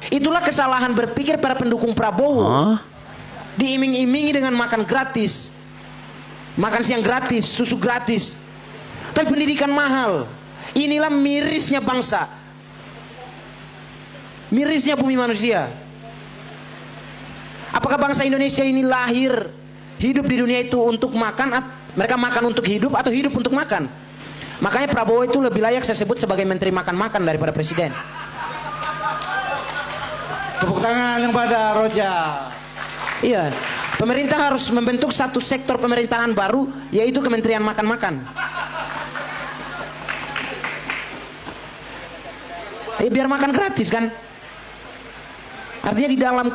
Itulah kesalahan berpikir para pendukung Prabowo. Diiming-imingi dengan makan gratis, makan siang gratis, susu gratis, tapi pendidikan mahal. Inilah mirisnya bangsa, mirisnya bumi manusia. Apakah bangsa Indonesia ini lahir hidup di dunia itu untuk makan? Mereka makan untuk hidup atau hidup untuk makan? Makanya Prabowo itu lebih layak saya sebut sebagai menteri makan-makan daripada presiden. Tepuk tangan yang pada Roja. Iya, pemerintah harus membentuk satu sektor pemerintahan baru, yaitu Kementerian Makan-Makan. Biar makan gratis kan? Artinya di dalam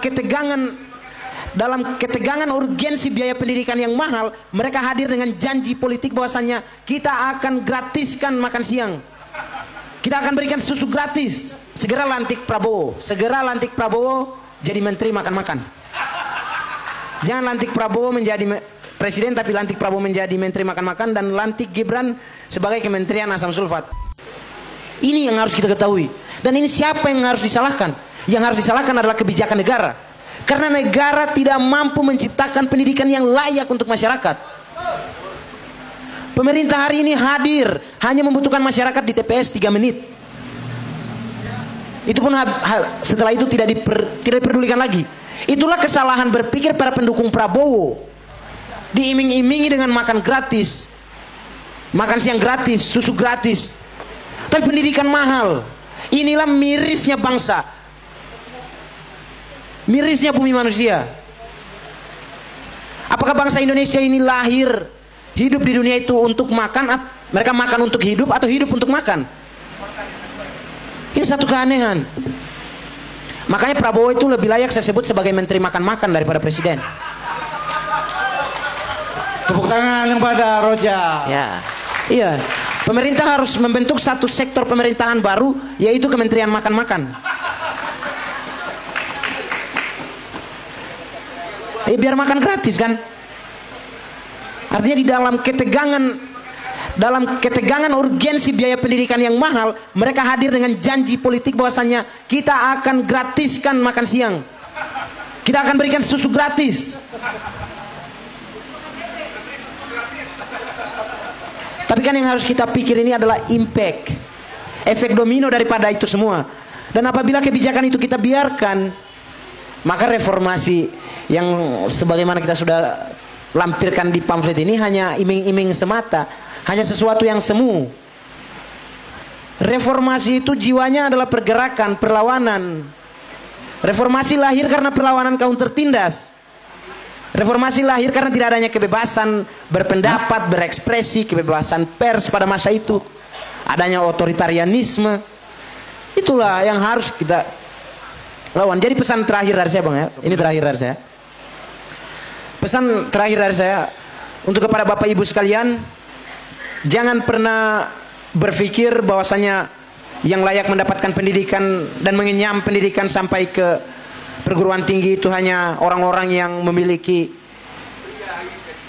ketegangan urgensi biaya pendidikan yang mahal, mereka hadir dengan janji politik bahwasannya kita akan gratiskan makan siang, kita akan berikan susu gratis. Segera lantik Prabowo, segera lantik Prabowo jadi menteri makan-makan. Jangan lantik Prabowo menjadi presiden, tapi lantik Prabowo menjadi menteri makan-makan, dan lantik Gibran sebagai kementerian asam sulfat. Ini yang harus kita ketahui. Dan ini siapa yang harus disalahkan? Yang harus disalahkan adalah kebijakan negara. Karena negara tidak mampu menciptakan pendidikan yang layak untuk masyarakat. Pemerintah hari ini hadir hanya membutuhkan masyarakat di TPS 3 menit. Itu pun setelah itu tidak diperdulikan lagi. Itulah kesalahan berpikir para pendukung Prabowo. Diiming-imingi dengan makan gratis, makan siang gratis, susu gratis, tapi pendidikan mahal. Inilah mirisnya bangsa, mirisnya bumi manusia. Apakah bangsa Indonesia ini lahir hidup di dunia itu untuk makan? Mereka makan untuk hidup atau hidup untuk makan? Ini satu keanehan. Makanya Prabowo itu lebih layak saya sebut sebagai menteri makan-makan daripada presiden. Tepuk tangan yang pada Roja. Ya, iya. Pemerintah harus membentuk satu sektor pemerintahan baru, yaitu Kementerian Makan-Makan. Biar makan gratis kan? Artinya di dalam ketegangan urgensi biaya pendidikan yang mahal, mereka hadir dengan janji politik bahwasannya kita akan gratiskan makan siang, kita akan berikan susu gratis. Tapi kan yang harus kita pikir ini adalah impact, efek domino daripada itu semua. Dan apabila kebijakan itu kita biarkan, maka reformasi yang sebagaimana kita sudah lampirkan di pamflet ini hanya iming-iming semata, hanya sesuatu yang semu. Reformasi itu jiwanya adalah pergerakan, perlawanan. Reformasi lahir karena perlawanan kaum tertindas. Reformasi lahir karena tidak adanya kebebasan berpendapat, berekspresi, kebebasan pers pada masa itu. Adanya otoritarianisme. Itulah yang harus kita lawan. Jadi pesan terakhir dari saya, Bang, ya. Ini terakhir dari saya. Pesan terakhir dari saya untuk kepada Bapak Ibu sekalian, jangan pernah berpikir bahwasanya yang layak mendapatkan pendidikan dan mengenyam pendidikan sampai ke perguruan tinggi itu hanya orang-orang yang memiliki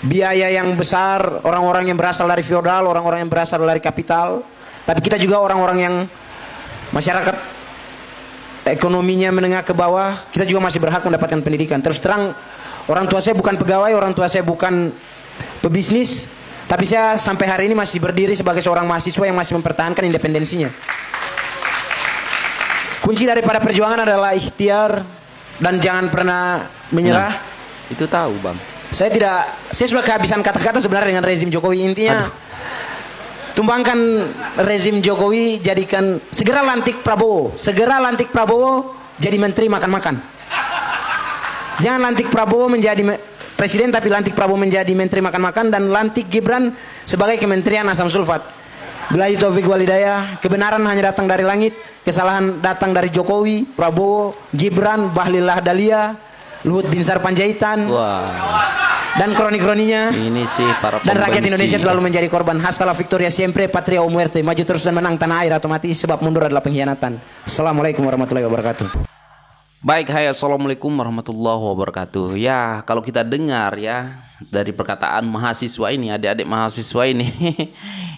biaya yang besar, orang-orang yang berasal dari feodal, orang-orang yang berasal dari kapital. Tapi kita juga orang-orang yang masyarakat ekonominya menengah ke bawah, kita juga masih berhak mendapatkan pendidikan. Terus terang, orang tua saya bukan pegawai, orang tua saya bukan pebisnis, tapi saya sampai hari ini masih berdiri sebagai seorang mahasiswa yang masih mempertahankan independensinya. Kunci daripada perjuangan adalah ikhtiar dan jangan pernah menyerah. Nah, itu tahu, Bang. Saya sudah kehabisan kata-kata sebenarnya dengan rezim Jokowi. Intinya, tumbangkan rezim Jokowi, jadikan segera lantik Prabowo, segera lantik Prabowo jadi menteri makan-makan. Jangan lantik Prabowo menjadi presiden, tapi lantik Prabowo menjadi menteri makan-makan, dan lantik Gibran sebagai kementerian asam sulfat. Billahi taufik wal hidayah. Kebenaran hanya datang dari langit, kesalahan datang dari Jokowi, Prabowo, Gibran, Bahlil Lahadalia, Luhut Binsar Panjaitan. Wah. Dan kroni-kroninya. Ini sih para dan rakyat Indonesia selalu menjadi korban. Hasta la victoria siempre, patria o muerte. Maju terus dan menang tanah air atau mati, sebab mundur adalah pengkhianatan. Assalamualaikum warahmatullahi wabarakatuh. Baik, hai, assalamualaikum warahmatullahi wabarakatuh. Ya, kalau kita dengar ya dari perkataan mahasiswa ini, adik-adik mahasiswa ini,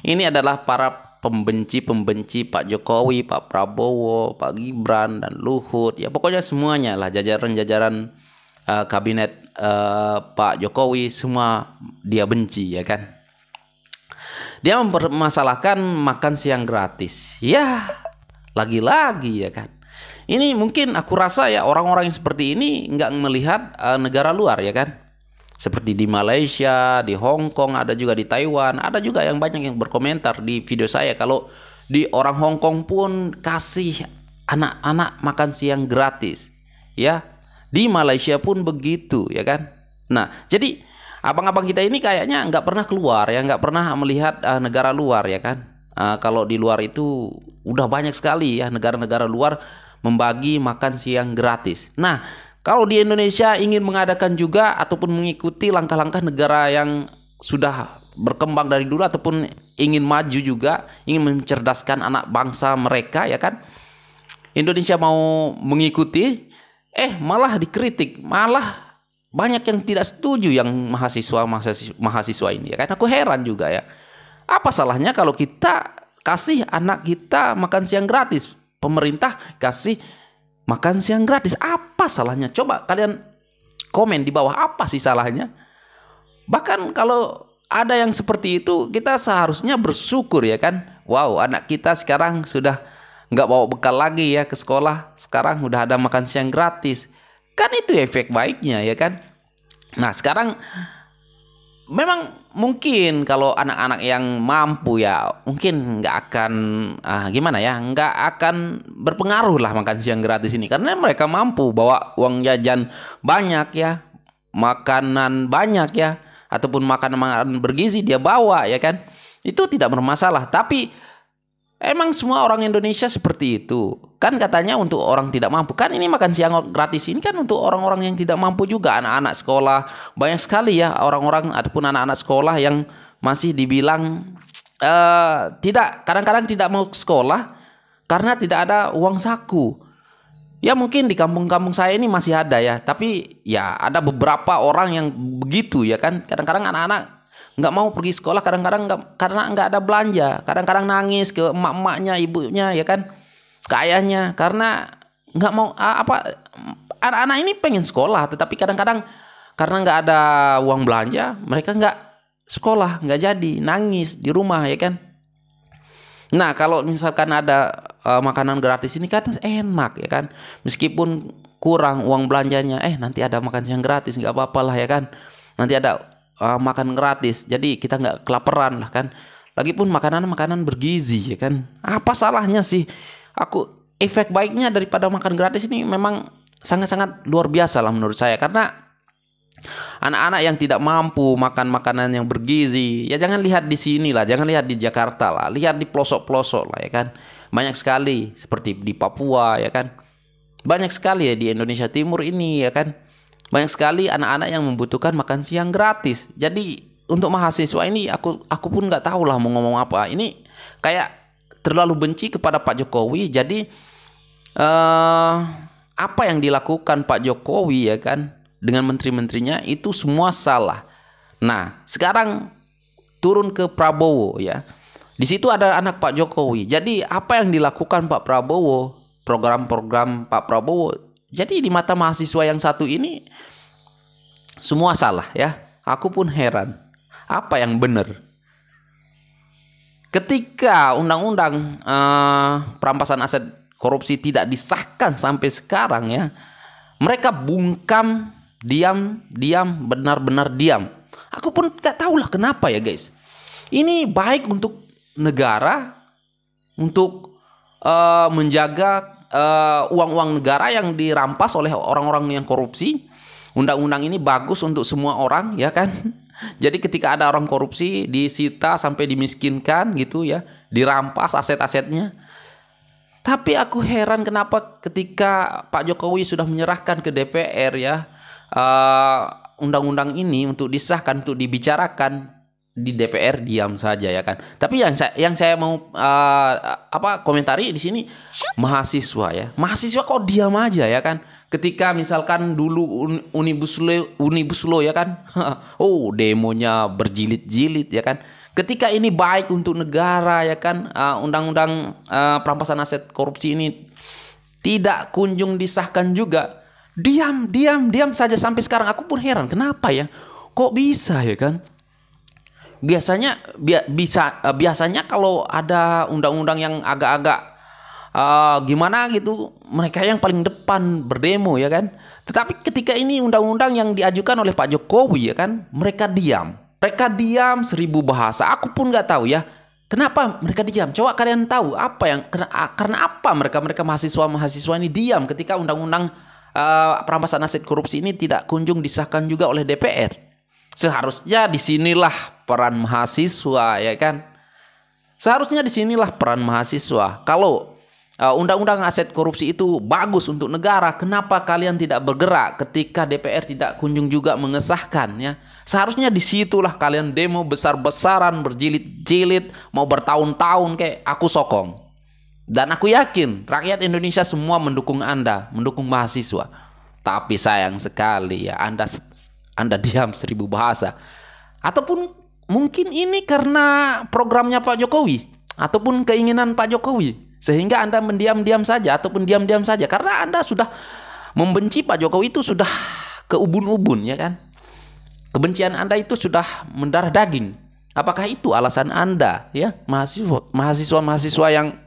ini adalah para pembenci Pak Jokowi, Pak Prabowo, Pak Gibran dan Luhut, ya pokoknya semuanya lah, jajaran-jajaran kabinet Pak Jokowi semua dia benci, ya kan. Dia mempermasalahkan makan siang gratis. Ya, lagi-lagi ya kan. Ini mungkin aku rasa ya orang-orang yang seperti ini nggak melihat negara luar, ya kan. Seperti di Malaysia, di Hong Kong, ada juga di Taiwan, ada juga yang banyak yang berkomentar di video saya kalau di orang Hong Kong pun kasih anak-anak makan siang gratis, ya. Di Malaysia pun begitu, ya kan. Nah, jadi abang-abang kita ini kayaknya nggak pernah keluar, ya, nggak pernah melihat negara luar, ya kan. Kalau di luar itu udah banyak sekali ya negara-negara luar membagi makan siang gratis. Nah, kalau di Indonesia ingin mengadakan juga ataupun mengikuti langkah-langkah negara yang sudah berkembang dari dulu ataupun ingin maju juga, ingin mencerdaskan anak bangsa mereka, ya kan. Indonesia mau mengikuti, malah dikritik, malah banyak yang tidak setuju yang mahasiswa ini, ya kan. Aku heran juga ya. Apa salahnya kalau kita kasih anak kita makan siang gratis? Pemerintah kasih makan siang gratis, apa salahnya? Coba kalian komen di bawah, apa sih salahnya? Bahkan kalau ada yang seperti itu, kita seharusnya bersyukur, ya kan. Wow, anak kita sekarang sudah nggak bawa bekal lagi ya ke sekolah, sekarang udah ada makan siang gratis. Kan itu efek baiknya, ya kan. Nah, sekarang memang mungkin kalau anak-anak yang mampu ya mungkin nggak akan gimana ya, nggak akan berpengaruh lah makan siang gratis ini karena mereka mampu bawa uang jajan banyak ya, makanan banyak ya, ataupun makanan bergizi dia bawa, ya kan. Itu tidak bermasalah. Tapi emang semua orang Indonesia seperti itu? Kan katanya untuk orang tidak mampu. Kan ini makan siang gratis ini kan untuk orang-orang yang tidak mampu juga. Anak-anak sekolah. Banyak sekali ya orang-orang ataupun anak-anak sekolah yang masih dibilang kadang-kadang tidak mau sekolah karena tidak ada uang saku. Ya mungkin di kampung-kampung saya ini masih ada ya. Tapi ya ada beberapa orang yang begitu, ya kan. Kadang-kadang anak-anak nggak mau pergi sekolah, kadang-kadang karena nggak ada belanja, kadang-kadang nangis ke emak-emaknya, ibunya, ya kan, ke ayahnya, karena nggak mau anak-anak ini pengen sekolah, tetapi kadang-kadang karena nggak ada uang belanja, mereka nggak sekolah, nggak jadi, nangis di rumah, ya kan. Nah, kalau misalkan ada makanan gratis ini kan enak, ya kan, meskipun kurang uang belanjanya, nanti ada makan siang gratis, nggak apa-apa lah, ya kan, nanti ada makan gratis, jadi kita nggak kelaparan lah kan. Lagipun makanan bergizi, ya kan. Apa salahnya sih? Efek baiknya daripada makan gratis ini memang sangat-sangat luar biasa lah menurut saya. Karena anak-anak yang tidak mampu makan makanan yang bergizi, ya jangan lihat di sini lah, jangan lihat di Jakarta lah, lihat di pelosok-pelosok lah, ya kan. Banyak sekali seperti di Papua, ya kan. Banyak sekali ya di Indonesia Timur ini, ya kan. Banyak sekali anak-anak yang membutuhkan makan siang gratis. Jadi untuk mahasiswa ini aku pun nggak tahu lah mau ngomong apa. Ini kayak terlalu benci kepada Pak Jokowi. Jadi apa yang dilakukan Pak Jokowi, ya kan, dengan menteri-menterinya itu semua salah. Nah, sekarang turun ke Prabowo, ya. Di situ ada anak Pak Jokowi. Jadi apa yang dilakukan Pak Prabowo, program-program Pak Prabowo, jadi di mata mahasiswa yang satu ini semua salah, ya. Aku pun heran. Apa yang benar? Ketika undang-undang perampasan aset korupsi tidak disahkan sampai sekarang, ya, mereka bungkam, diam, benar-benar diam. Aku pun gak tahu lah kenapa, ya guys. Ini baik untuk negara, untuk menjaga uang-uang negara yang dirampas oleh orang-orang yang korupsi. Undang-undang ini bagus untuk semua orang, ya kan. Jadi ketika ada orang korupsi disita sampai dimiskinkan gitu, ya, dirampas aset-asetnya. Tapi aku heran kenapa ketika Pak Jokowi sudah menyerahkan ke DPR, ya, undang-undang ini untuk disahkan, untuk dibicarakan, di DPR diam saja, ya kan. Tapi yang saya mau komentari di sini mahasiswa, ya. Mahasiswa kok diam aja, ya kan. Ketika misalkan dulu Omnibus Law, ya kan. Oh, demonya berjilid-jilid, ya kan. ketika ini baik untuk negara ya kan, undang-undang perampasan aset korupsi ini tidak kunjung disahkan juga, diam saja sampai sekarang. Aku pun heran kenapa ya, kok bisa ya kan. Biasanya kalau ada undang-undang yang agak-agak gimana gitu, mereka yang paling depan berdemo ya kan. Tetapi ketika ini undang-undang yang diajukan oleh Pak Jokowi ya kan, mereka diam 1000 bahasa. Aku pun nggak tahu ya kenapa mereka diam. Coba kalian tahu apa yang karena apa mereka mahasiswa ini diam ketika undang-undang perampasan aset korupsi ini tidak kunjung disahkan juga oleh DPR. Seharusnya disinilah peran mahasiswa ya kan. Seharusnya disinilah peran mahasiswa. Kalau undang-undang aset korupsi itu bagus untuk negara, kenapa kalian tidak bergerak ketika DPR tidak kunjung juga mengesahkannya? Seharusnya disitulah kalian demo besar-besaran, berjilid-jilid, mau bertahun-tahun kayak aku sokong. Dan aku yakin rakyat Indonesia semua mendukung Anda, mendukung mahasiswa. Tapi sayang sekali ya, Anda diam 1000 bahasa. Ataupun mungkin ini karena programnya Pak Jokowi, ataupun keinginan Pak Jokowi, sehingga Anda mendiam-diam saja ataupun diam-diam saja karena Anda sudah membenci Pak Jokowi, itu sudah ke ubun-ubun ya kan. Kebencian Anda itu sudah mendarah daging. Apakah itu alasan Anda ya, mahasiswa yang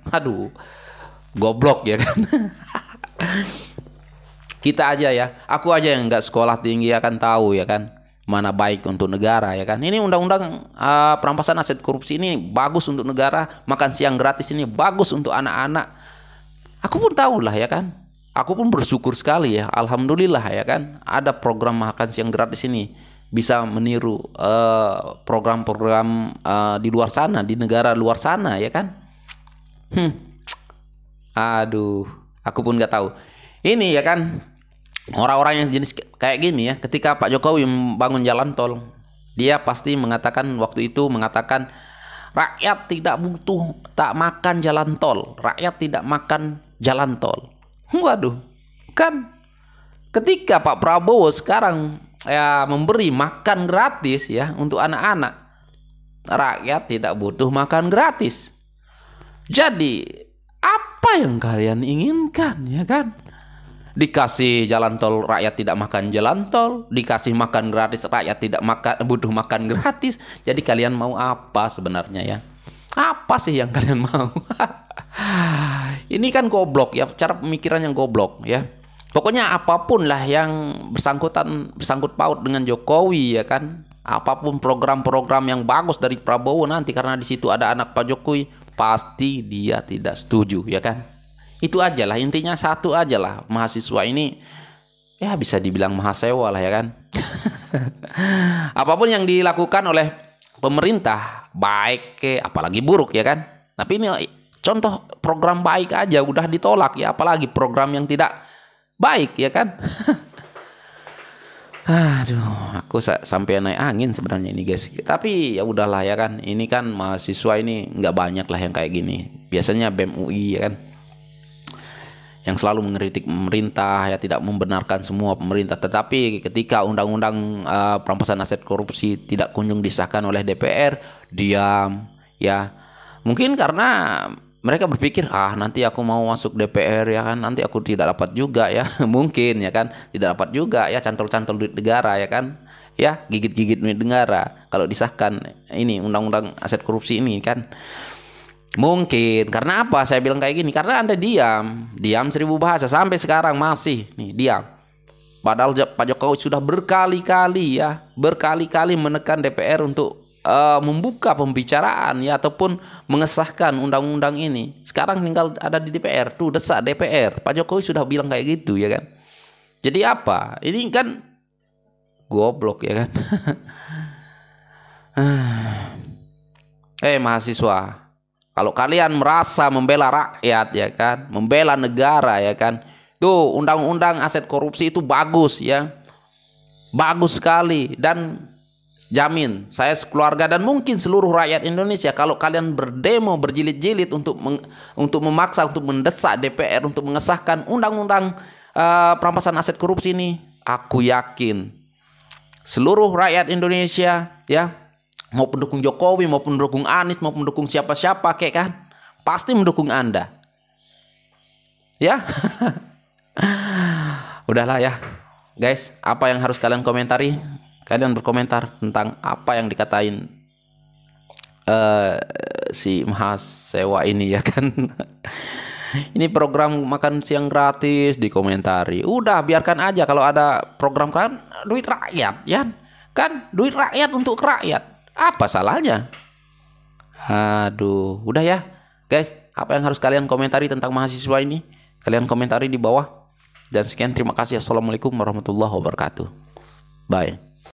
goblok ya kan. Kita aja ya, aku aja yang nggak sekolah tinggi akan tahu ya kan mana baik untuk negara ya kan. Ini undang-undang perampasan aset korupsi ini bagus untuk negara, makan siang gratis ini bagus untuk anak-anak. Aku pun tahu lah ya kan. Aku pun bersyukur sekali ya, alhamdulillah ya kan, ada program makan siang gratis ini bisa meniru program-program di luar sana, di negara luar sana ya kan. Aku pun nggak tahu. Ini ya kan, orang-orang yang jenis kayak gini ya, ketika Pak Jokowi membangun jalan tol, dia pasti waktu itu mengatakan rakyat tidak butuh tak makan jalan tol, rakyat tidak makan jalan tol. Waduh, kan ketika Pak Prabowo sekarang ya memberi makan gratis ya untuk anak-anak, rakyat tidak butuh makan gratis. Jadi apa yang kalian inginkan ya kan? Dikasih jalan tol, rakyat tidak makan jalan tol. Dikasih makan gratis, rakyat tidak butuh makan gratis. Jadi kalian mau apa sebenarnya ya? Apa sih yang kalian mau? Ini kan goblok ya, cara pemikiran yang goblok ya. Pokoknya apapun lah yang bersangkut paut dengan Jokowi ya kan. Apapun program-program yang bagus dari Prabowo nanti, karena di situ ada anak Pak Jokowi, pasti dia tidak setuju ya kan. Itu aja lah, intinya satu aja lah, mahasiswa ini ya bisa dibilang mahasiswa lah ya kan. Apapun yang dilakukan oleh pemerintah, baik apalagi buruk ya kan. Tapi ini contoh program baik aja udah ditolak ya, apalagi program yang tidak baik ya kan. Aku sampai naik angin sebenarnya ini guys. Tapi ya udahlah ya kan. Ini kan mahasiswa ini nggak banyak lah yang kayak gini. Biasanya BEM UI ya kan, yang selalu mengkritik pemerintah ya, tidak membenarkan semua pemerintah. Tetapi ketika undang-undang perampasan aset korupsi tidak kunjung disahkan oleh DPR, diam ya. Mungkin karena mereka berpikir nanti aku mau masuk DPR ya kan, nanti aku tidak dapat juga ya. Mungkin ya kan, tidak dapat juga ya, cantol-cantol duit negara ya kan, ya gigit-gigit duit negara kalau disahkan ini undang-undang aset korupsi ini kan. Mungkin karena apa saya bilang kayak gini, karena Anda diam 1000 bahasa sampai sekarang masih nih diam. Padahal Pak Jokowi sudah berkali-kali menekan DPR untuk membuka pembicaraan ya, ataupun mengesahkan undang-undang ini. Sekarang tinggal ada di DPR, tuh desak DPR. Pak Jokowi sudah bilang kayak gitu ya kan. Jadi apa? Ini kan goblok ya kan. Mahasiswa, kalau kalian merasa membela rakyat ya kan, membela negara ya kan, tuh undang-undang aset korupsi itu bagus ya, bagus sekali. Dan jamin saya sekeluarga dan mungkin seluruh rakyat Indonesia, kalau kalian berdemo berjilid-jilid untuk memaksa, untuk mendesak DPR untuk mengesahkan undang-undang perampasan aset korupsi ini, aku yakin seluruh rakyat Indonesia ya Mau pendukung Jokowi, mau pendukung Anies, mau pendukung siapa-siapa kayak kan, pasti mendukung Anda. Ya. Udahlah ya. Guys, apa yang harus kalian komentari? Kalian berkomentar tentang apa yang dikatain si Mahasiswa ini ya kan. Ini program makan siang gratis dikomentari. Udah biarkan aja, kalau ada program kan duit rakyat ya. Kan duit rakyat untuk rakyat. Apa salahnya? Aduh, udah ya. Guys, apa yang harus kalian komentari tentang mahasiswa ini? Kalian komentari di bawah. Dan sekian, terima kasih. Assalamualaikum warahmatullahi wabarakatuh. Bye.